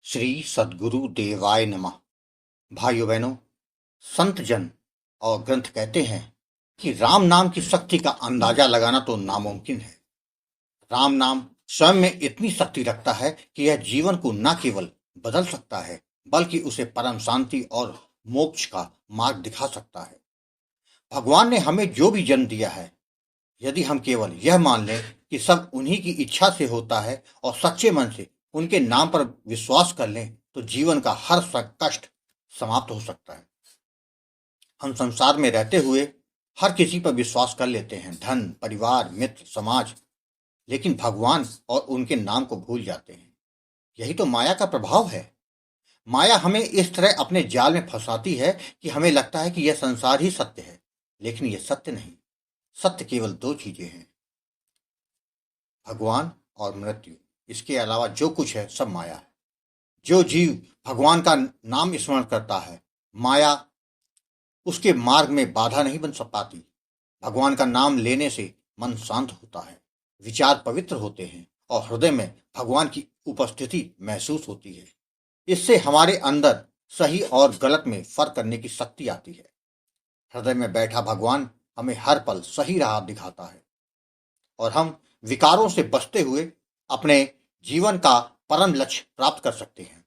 श्री सद्गुरु देवाय नमः। भाइयों बहनों, संत जन और ग्रंथ कहते हैं कि राम नाम की शक्ति का अंदाजा लगाना तो नामुमकिन है। राम नाम स्वयं में इतनी शक्ति रखता है कि यह जीवन को न केवल बदल सकता है बल्कि उसे परम शांति और मोक्ष का मार्ग दिखा सकता है। भगवान ने हमें जो भी जन्म दिया है, यदि हम केवल यह मान लें कि सब उन्हीं की इच्छा से होता है और सच्चे मन से उनके नाम पर विश्वास कर लें तो जीवन का हर कष्ट समाप्त हो सकता है। हम संसार में रहते हुए हर किसी पर विश्वास कर लेते हैं, धन, परिवार, मित्र, समाज, लेकिन भगवान और उनके नाम को भूल जाते हैं। यही तो माया का प्रभाव है। माया हमें इस तरह अपने जाल में फंसाती है कि हमें लगता है कि यह संसार ही सत्य है, लेकिन यह सत्य नहीं। सत्य केवल दो चीजें हैं, भगवान और मृत्यु। इसके अलावा जो कुछ है सब माया है। जो जीव भगवान का नाम स्मरण करता है, माया उसके मार्ग में बाधा नहीं बन पाती। भगवान का नाम लेने से मन शांत होता है, विचार पवित्र होते हैं और हृदय में भगवान की उपस्थिति महसूस होती है। इससे हमारे अंदर सही और गलत में फर्क करने की शक्ति आती है। हृदय में बैठा भगवान हमें हर पल सही राह दिखाता है और हम विकारों से बचते हुए अपने जीवन का परम लक्ष्य प्राप्त कर सकते हैं।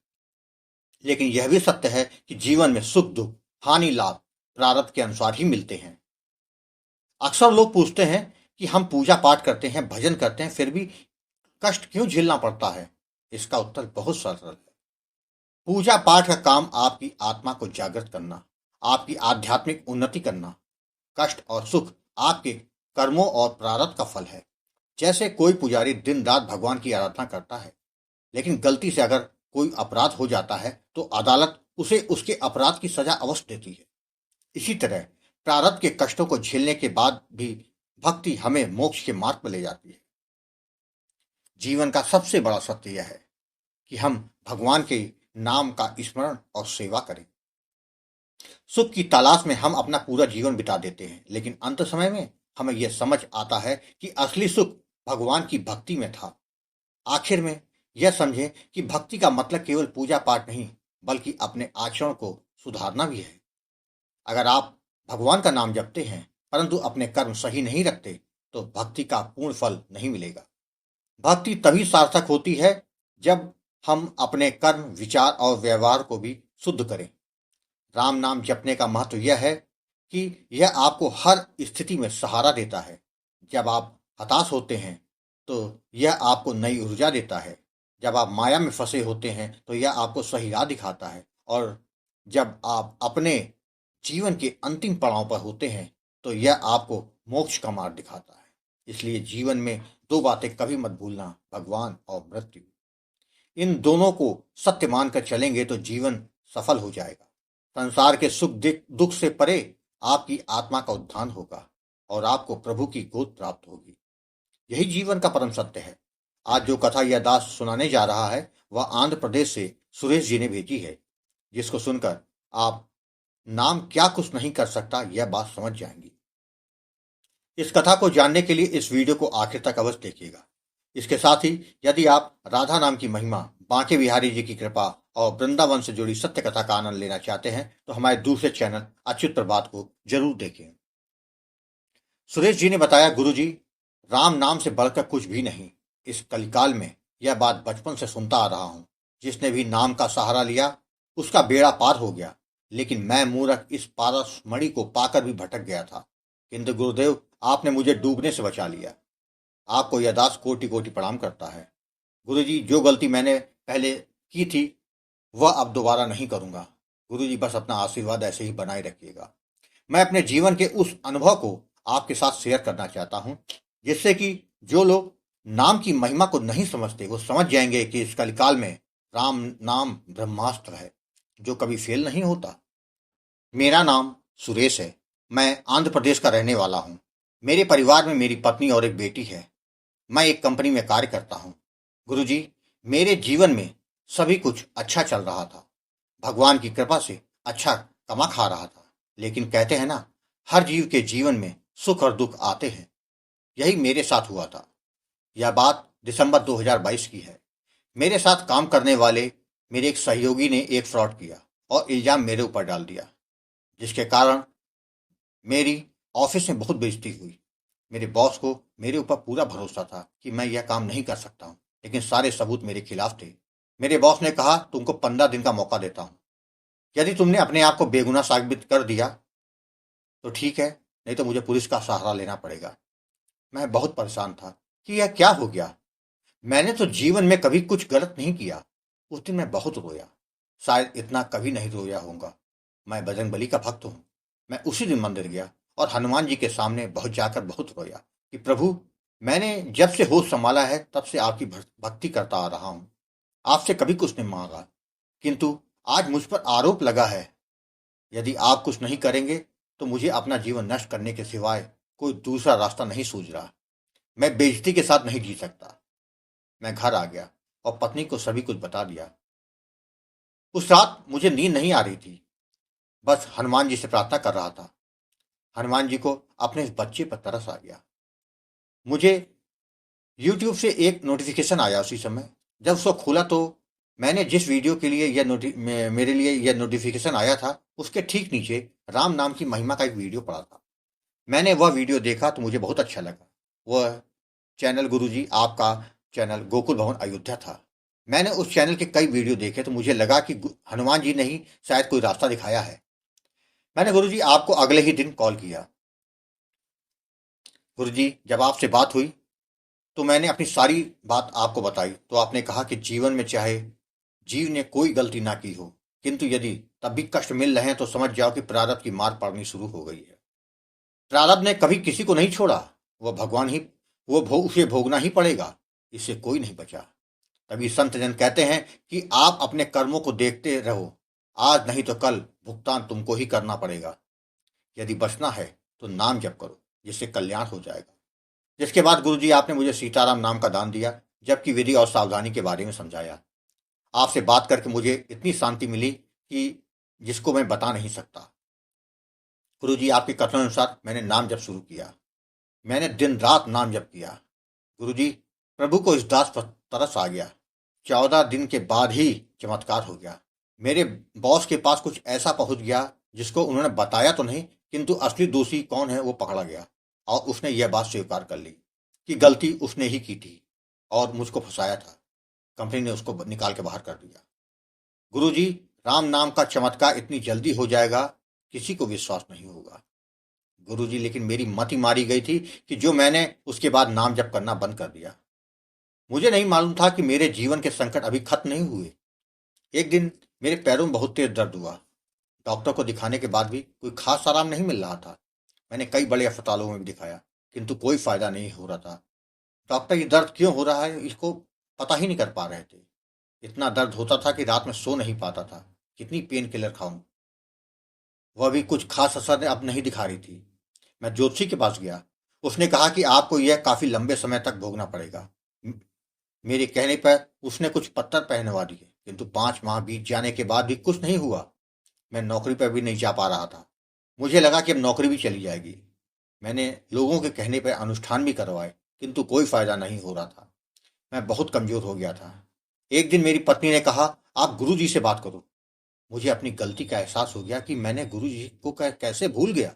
लेकिन यह भी सत्य है कि जीवन में सुख दुख, हानि लाभ प्रारब्ध के अनुसार ही मिलते हैं। अक्सर लोग पूछते हैं कि हम पूजा पाठ करते हैं, भजन करते हैं, फिर भी कष्ट क्यों झेलना पड़ता है। इसका उत्तर बहुत सरल है। पूजा पाठ का काम आपकी आत्मा को जागृत करना, आपकी आध्यात्मिक उन्नति करना। कष्ट और सुख आपके कर्मों और प्रारब्ध का फल है। जैसे कोई पुजारी दिन रात भगवान की आराधना करता है, लेकिन गलती से अगर कोई अपराध हो जाता है तो अदालत उसे उसके अपराध की सजा अवश्य देती है। इसी तरह प्रारब्ध के कष्टों को झेलने के बाद भी भक्ति हमें मोक्ष के मार्ग पर ले जाती है। जीवन का सबसे बड़ा सत्य यह है कि हम भगवान के नाम का स्मरण और सेवा करें। सुख की तलाश में हम अपना पूरा जीवन बिता देते हैं, लेकिन अंत समय में हमें यह समझ आता है कि असली सुख भगवान की भक्ति में था। आखिर में यह समझें कि भक्ति का मतलब केवल पूजा पाठ नहीं बल्कि अपने आचरण को सुधारना भी है। अगर आप भगवान का नाम जपते हैं परंतु अपने कर्म सही नहीं रखते तो भक्ति का पूर्ण फल नहीं मिलेगा। भक्ति तभी सार्थक होती है जब हम अपने कर्म, विचार और व्यवहार को भी शुद्ध करें। राम नाम जपने का महत्व यह है कि यह आपको हर स्थिति में सहारा देता है। जब आप हताश होते हैं तो यह आपको नई ऊर्जा देता है। जब आप माया में फंसे होते हैं तो यह आपको सही राह दिखाता है और जब आप अपने जीवन के अंतिम पड़ाव पर होते हैं तो यह आपको मोक्ष का मार्ग दिखाता है। इसलिए जीवन में दो बातें कभी मत भूलना, भगवान और मृत्यु। इन दोनों को सत्य मानकर चलेंगे तो जीवन सफल हो जाएगा। संसार के सुख दुख से परे आपकी आत्मा का उत्थान होगा और आपको प्रभु की गोद प्राप्त होगी। यही जीवन का परम सत्य है। आज जो कथा यह दास सुनाने जा रहा है वह आंध्र प्रदेश से सुरेश जी ने भेजी है, जिसको सुनकर आप नाम क्या कुछ नहीं कर सकता यह बात समझ जाएंगी। इस कथा को जानने के लिए इस वीडियो को आखिर तक अवश्य देखिएगा। इसके साथ ही यदि आप राधा नाम की महिमा, बांके बिहारी जी की कृपा और वृंदावन से जुड़ी सत्य कथा का आनंद लेना चाहते हैं तो हमारे दूसरे चैनल अच्युत प्रभात को जरूर देखें। सुरेश जी ने बताया, गुरुजी, राम नाम से बढ़कर कुछ भी नहीं। इस कलिकाल में यह बात बचपन से सुनता आ रहा हूं। जिसने भी नाम का सहारा लिया उसका बेड़ा पार हो गया, लेकिन मैं मूर्ख इस पारस मणि को पाकर भी भटक गया था, किंतु गुरुदेव आपने मुझे डूबने से बचा लिया। आपको यह दास कोटि कोटि प्रणाम करता है। गुरुजी, जो गलती मैंने पहले की थी वह अब दोबारा नहीं करूंगा। गुरुजी, बस अपना आशीर्वाद ऐसे ही बनाए रखिएगा। मैं अपने जीवन के उस अनुभव को आपके साथ शेयर करना चाहता हूं जिससे कि जो लोग नाम की महिमा को नहीं समझते वो समझ जाएंगे कि इस कलिकाल में राम नाम ब्रह्मास्त्र है जो कभी फेल नहीं होता। मेरा नाम सुरेश है। मैं आंध्र प्रदेश का रहने वाला हूं। मेरे परिवार में मेरी पत्नी और एक बेटी है। मैं एक कंपनी में कार्य करता हूं। गुरुजी, मेरे जीवन में सभी कुछ अच्छा चल रहा था। भगवान की कृपा से अच्छा कमा खा रहा था। लेकिन कहते हैं ना, हर जीव के जीवन में सुख और दुख आते हैं। यही मेरे साथ हुआ था। यह बात दिसंबर 2022 की है। मेरे साथ काम करने वाले मेरे एक सहयोगी ने एक फ्रॉड किया और इल्जाम मेरे ऊपर डाल दिया, जिसके कारण मेरी ऑफिस में बहुत बेइज्जती हुई। मेरे बॉस को मेरे ऊपर पूरा भरोसा था कि मैं यह काम नहीं कर सकता हूँ, लेकिन सारे सबूत मेरे खिलाफ थे। मेरे बॉस ने कहा, तुमको 15 दिन का मौका देता हूँ। यदि तुमने अपने आप को बेगुनाह साबित कर दिया तो ठीक है, नहीं तो मुझे पुलिस का सहारा लेना पड़ेगा। मैं बहुत परेशान था कि यह क्या हो गया। मैंने तो जीवन में कभी कुछ गलत नहीं किया। उस दिन मैं बहुत रोया, शायद इतना कभी नहीं रोया होऊंगा। मैं बजरंगबली का भक्त हूँ। मैं उसी दिन मंदिर गया और हनुमान जी के सामने बहुत जाकर बहुत रोया कि प्रभु, मैंने जब से होश संभाला है तब से आपकी भक्ति करता आ रहा हूँ। आपसे कभी कुछ नहीं मांगा, किंतु आज मुझ पर आरोप लगा है। यदि आप कुछ नहीं करेंगे तो मुझे अपना जीवन नष्ट करने के सिवाय कोई दूसरा रास्ता नहीं सूझ रहा। मैं बेइज्जती के साथ नहीं जी सकता। मैं घर आ गया और पत्नी को सभी कुछ बता दिया। उस रात मुझे नींद नहीं आ रही थी, बस हनुमान जी से प्रार्थना कर रहा था। हनुमान जी को अपने इस बच्चे पर तरस आ गया। मुझे यूट्यूब से एक नोटिफिकेशन आया उसी समय। जब उसको खोला तो मैंने जिस वीडियो के लिए मेरे लिए यह नोटिफिकेशन आया था, उसके ठीक नीचे राम नाम की महिमा का एक वीडियो पड़ा था। मैंने वह वीडियो देखा तो मुझे बहुत अच्छा लगा। वह चैनल गुरुजी आपका चैनल गोकुल भवन अयोध्या था। मैंने उस चैनल के कई वीडियो देखे तो मुझे लगा कि हनुमान जी ने ही शायद कोई रास्ता दिखाया है। मैंने गुरुजी आपको अगले ही दिन कॉल किया। गुरुजी, जब आपसे बात हुई तो मैंने अपनी सारी बात आपको बताई तो आपने कहा कि जीवन में चाहे जीव ने कोई गलती ना की हो, किंतु यदि तब भी कष्ट मिल रहे हैं तो समझ जाओ कि प्रारब्ध की मार पड़नी शुरू हो गई है। प्रारब्ध ने कभी किसी को नहीं छोड़ा। वह भगवान ही उसे भोगना ही पड़ेगा। इससे कोई नहीं बचा। तभी संत जन कहते हैं कि आप अपने कर्मों को देखते रहो, आज नहीं तो कल भुगतान तुमको ही करना पड़ेगा। यदि बचना है तो नाम जप करो, जिससे कल्याण हो जाएगा। जिसके बाद गुरुजी आपने मुझे सीताराम नाम का दान दिया, जबकि विधि और सावधानी के बारे में समझाया। आपसे बात करके मुझे इतनी शांति मिली कि जिसको मैं बता नहीं सकता। गुरुजी आपके कथन अनुसार मैंने नाम जप शुरू किया। मैंने दिन रात नाम जप किया। गुरुजी, प्रभु को इस दास पर तरस आ गया। 14 दिन के बाद ही चमत्कार हो गया। मेरे बॉस के पास कुछ ऐसा पहुंच गया जिसको उन्होंने बताया तो नहीं, किंतु असली दोषी कौन है वो पकड़ा गया और उसने यह बात स्वीकार कर ली कि गलती उसने ही की थी और मुझको फंसाया था। कंपनी ने उसको निकाल के बाहर कर दिया। गुरुजी, राम नाम का चमत्कार इतनी जल्दी हो जाएगा, किसी को विश्वास नहीं होगा। गुरुजी, लेकिन मेरी मति मारी गई थी कि जो मैंने उसके बाद नाम जप करना बंद कर दिया। मुझे नहीं मालूम था कि मेरे जीवन के संकट अभी खत्म नहीं हुए। एक दिन मेरे पैरों में बहुत तेज दर्द हुआ। डॉक्टर को दिखाने के बाद भी कोई खास आराम नहीं मिल रहा था। मैंने कई बड़े अस्पतालों में भी दिखाया, किंतु कोई फायदा नहीं हो रहा था। डॉक्टर ये दर्द क्यों हो रहा है इसको पता ही नहीं कर पा रहे थे। इतना दर्द होता था कि रात में सो नहीं पाता था। कितनी पेन किलर खाऊं, वह भी कुछ खास असर अब नहीं दिखा रही थी। मैं ज्योतिषी के पास गया। उसने कहा कि आपको यह काफी लंबे समय तक भोगना पड़ेगा। मेरे कहने पर उसने कुछ पत्थर पहनवा दिए, किंतु 5 माह बीत जाने के बाद भी कुछ नहीं हुआ। मैं नौकरी पर भी नहीं जा पा रहा था। मुझे लगा कि अब नौकरी भी चली जाएगी। मैंने लोगों के कहने पर अनुष्ठान भी करवाए, किंतु कोई फायदा नहीं हो रहा था। मैं बहुत कमजोर हो गया था। एक दिन मेरी पत्नी ने कहा, आप गुरु जी से बात करो। मुझे अपनी गलती का एहसास हो गया कि मैंने गुरु जी को कैसे भूल गया।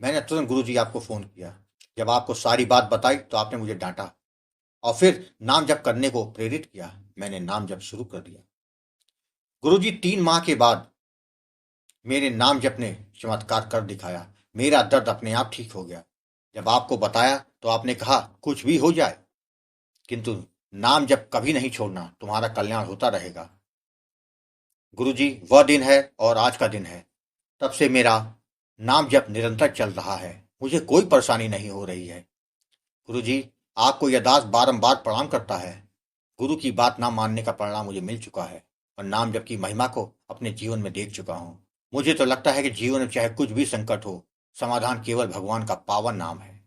मैंने तुरंत गुरु जी आपको फोन किया। जब आपको सारी बात बताई तो आपने मुझे डांटा और फिर नाम जप करने को प्रेरित किया। मैंने नाम जप शुरू कर दिया। गुरु जी, 3 माह के बाद मेरे नाम जप ने चमत्कार कर दिखाया। मेरा दर्द अपने आप ठीक हो गया। जब आपको बताया तो आपने कहा, कुछ भी हो जाए किंतु नाम जप कभी नहीं छोड़ना, तुम्हारा कल्याण होता रहेगा। गुरुजी, वह दिन है और आज का दिन है। तब से मेरा नाम जप निरंतर चल रहा है। मुझे कोई परेशानी नहीं हो रही है। गुरुजी, आपको यह दास बारंबार प्रणाम करता है। गुरु की बात ना मानने का परिणाम मुझे मिल चुका है और नाम जप की महिमा को अपने जीवन में देख चुका हूँ। मुझे तो लगता है कि जीवन में चाहे कुछ भी संकट हो, समाधान केवल भगवान का पावन नाम है।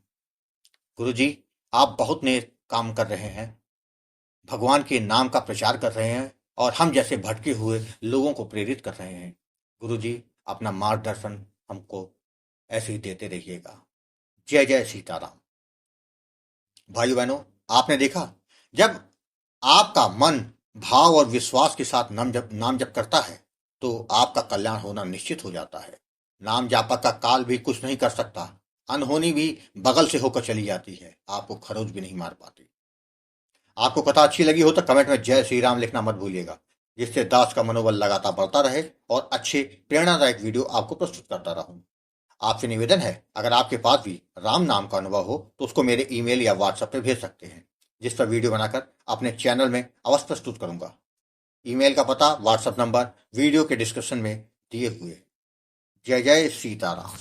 गुरुजी, आप बहुत नेक काम कर रहे हैं। भगवान के नाम का प्रचार कर रहे हैं और हम जैसे भटके हुए लोगों को प्रेरित कर रहे हैं। गुरु जी, अपना मार्गदर्शन हमको ऐसे ही देते रहिएगा। जय जय सीताराम। भाइयों बहनों, आपने देखा, जब आपका मन भाव और विश्वास के साथ नाम जप करता है तो आपका कल्याण होना निश्चित हो जाता है। नाम जापा का काल भी कुछ नहीं कर सकता। अनहोनी भी बगल से होकर चली जाती है, आपको खरोच भी नहीं मार पाती। आपको कथा अच्छी लगी हो तो कमेंट में जय श्री राम लिखना मत भूलिएगा, जिससे दास का मनोबल लगातार बढ़ता रहे और अच्छे प्रेरणादायक वीडियो आपको प्रस्तुत करता रहूं। आपसे निवेदन है, अगर आपके पास भी राम नाम का अनुभव हो तो उसको मेरे ईमेल या व्हाट्सएप पे भेज सकते हैं, जिस पर वीडियो बनाकर अपने चैनल में अवश्य प्रस्तुत करूंगा। ईमेल का पता, व्हाट्सएप नंबर वीडियो के डिस्क्रिप्शन में दिए हुए। जय जय सीताराम।